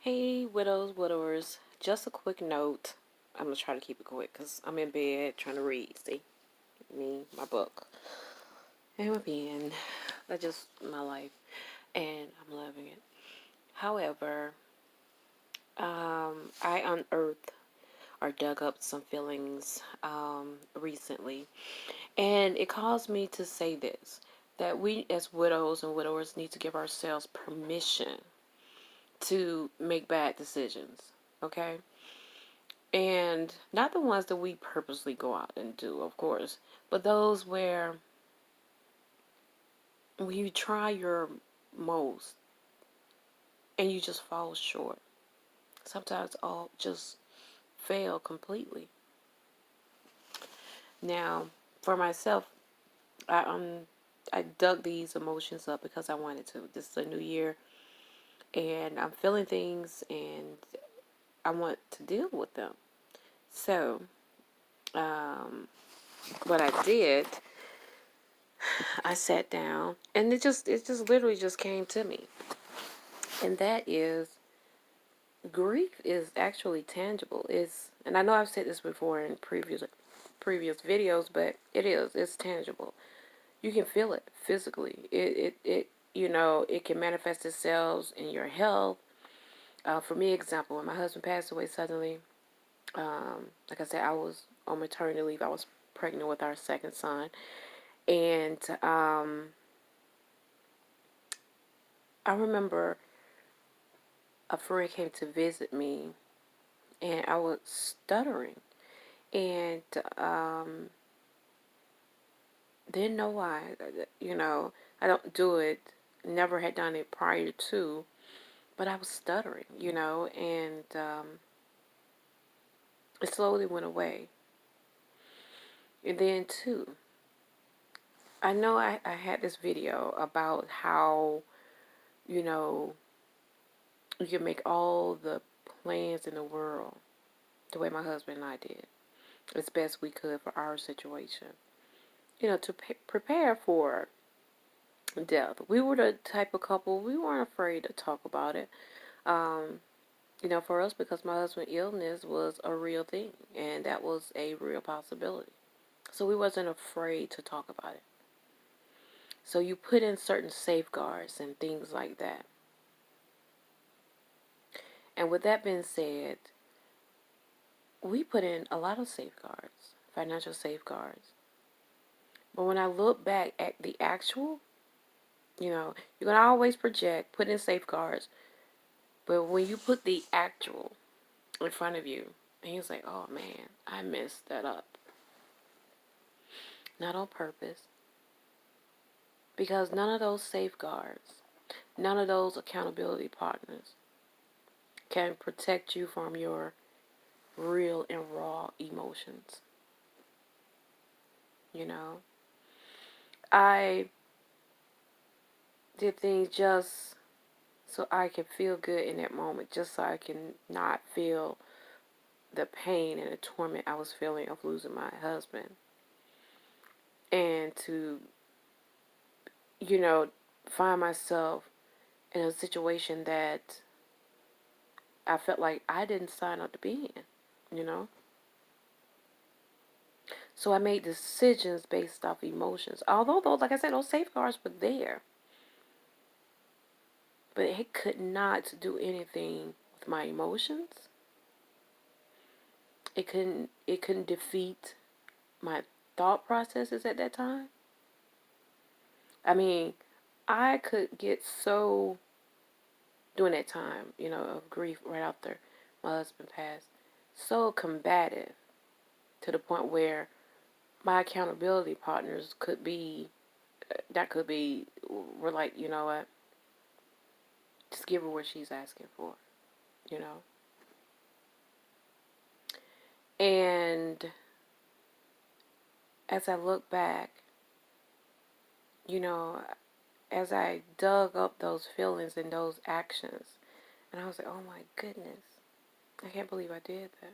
Hey, widows, widowers. Just a quick note. I'm going to try to keep it quick because I'm in bed trying to read. See? Me, my book, and my pen. That's just my life. And I'm loving it. However, I unearthed or dug up some feelings recently. And it caused me to say this that we, as widows and widowers, need to give ourselves permission to make bad decisions. Okay? And not the ones that we purposely go out and do, of course, but those where you try your most and you just fall short. Sometimes all just fail completely. Now, for myself, I I dug these emotions up because I wanted to. This is a new year, and I'm feeling things, and I want to deal with them. So, um, what I did, I sat down, and it just literally just came to me, and that is grief is actually tangible. And I know I've said this before in previous videos, but it's tangible. You can feel it physically. It can manifest itself in your health. For me, example, when my husband passed away suddenly, like I said, I was on maternity leave. I was pregnant with our second son, and I remember a friend came to visit me, and I was stuttering, and didn't know why. I don't do it. Never had done it prior to, but I was stuttering. And it slowly went away. And then too, I know I had this video about how you know you can make all the plans in the world the way my husband and I did, as best we could for our situation. To prepare for death. We were the type of couple, we weren't afraid to talk about it. Um, for us, because my husband's illness was a real thing, and that was a real possibility. So we wasn't afraid to talk about it. So you put in certain safeguards and things like that. And with that being said, we put in a lot of safeguards, financial safeguards. But when I look back at the actual, you're going to always project, put in safeguards. But when you put the actual in front of you, and you say, oh man, I messed that up. Not on purpose. Because none of those safeguards, none of those accountability partners can protect you from your real and raw emotions. I did things just so I can feel good in that moment, just so I can not feel the pain and the torment I was feeling of losing my husband. And to, find myself in a situation that I felt like I didn't sign up to be in. So I made decisions based off emotions. Although, like I said, those safeguards were there. But it could not do anything with my emotions. It couldn't defeat my thought processes at that time. I mean, I could get so, during that time, of grief right after my husband passed, so combative to the point where my accountability partners we're like, you know what, just give her what she's asking for, you know. And as I look back, you know, as I dug up those feelings and those actions, and I was like, oh my goodness, I can't believe I did that.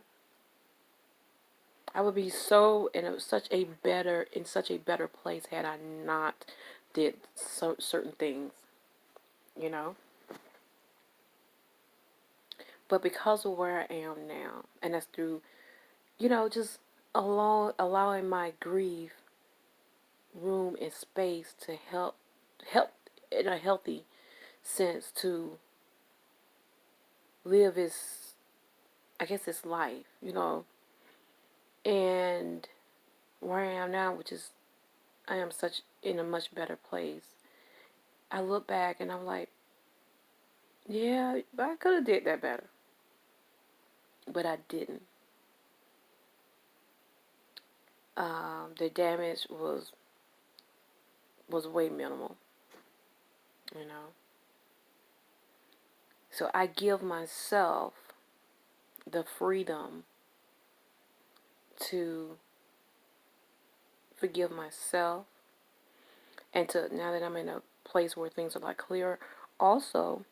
I would be so in such a better place had I not did certain things, you know. But because of where I am now, and that's through, just allowing my grief room and space to help in a healthy sense to live his, I guess, his life, and where I am now, which is I am such in a much better place. I look back and I'm like, yeah, I could have did that better, but I didn't. The damage was way minimal, you know. So I give myself the freedom to forgive myself, and to, now that I'm in a place where things are like clear, also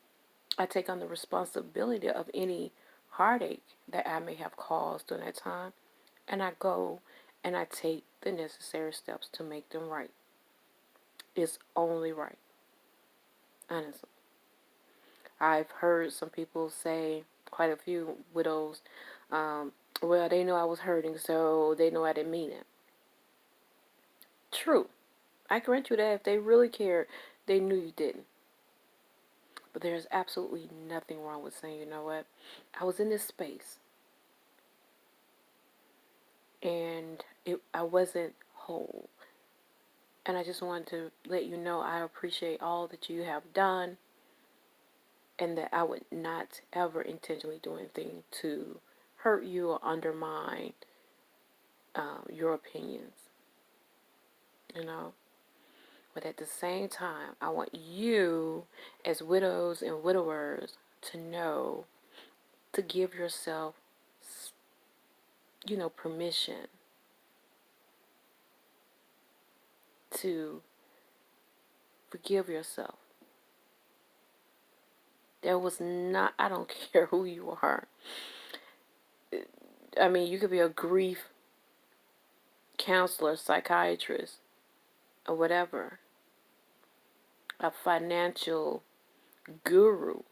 I take on the responsibility of any heartache that I may have caused during that time, and I go and I take the necessary steps to make them right. It's only right, honestly. I've heard some people say, quite a few widows, well, they know I was hurting, so they know I didn't mean it. True. I grant you that if they really cared, they knew you didn't. But there's absolutely nothing wrong with saying, you know what, I was in this space and I wasn't whole. And I just wanted to let you know I appreciate all that you have done, and that I would not ever intentionally do anything to hurt you or undermine your opinions, you know. But at the same time, I want you, as widows and widowers, to know to give yourself, permission to forgive yourself. There was not, I don't care who you are. I mean, you could be a grief counselor, psychiatrist, or whatever, a financial guru.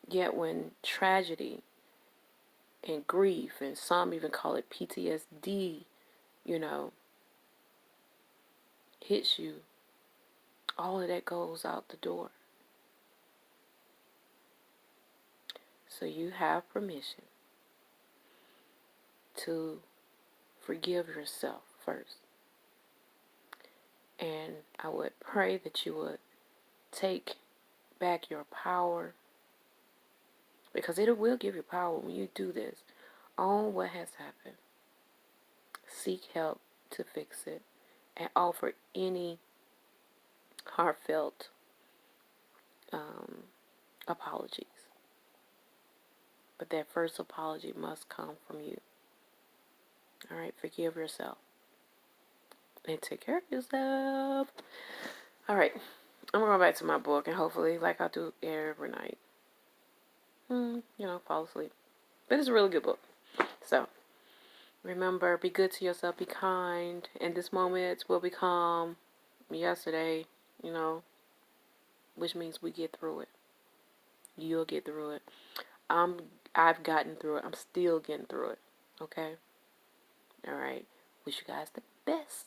Yet when tragedy and grief, and some even call it PTSD, you know, hits you, all of that goes out the door. So you have permission to forgive yourself first. And I would pray that you would take back your power, because it will give you power when you do this, on what has happened. Seek help to fix it, and offer any heartfelt apologies. But that first apology must come from you. All right, forgive yourself and take care of yourself. All right, I'm going back to my book, and hopefully, like I do every night, fall asleep. But it's a really good book. So remember, be good to yourself, be kind, and this moment will become yesterday, which means we get through it. You'll get through it. I've gotten through it. I'm still getting through it. Okay? All right. Wish you guys the best.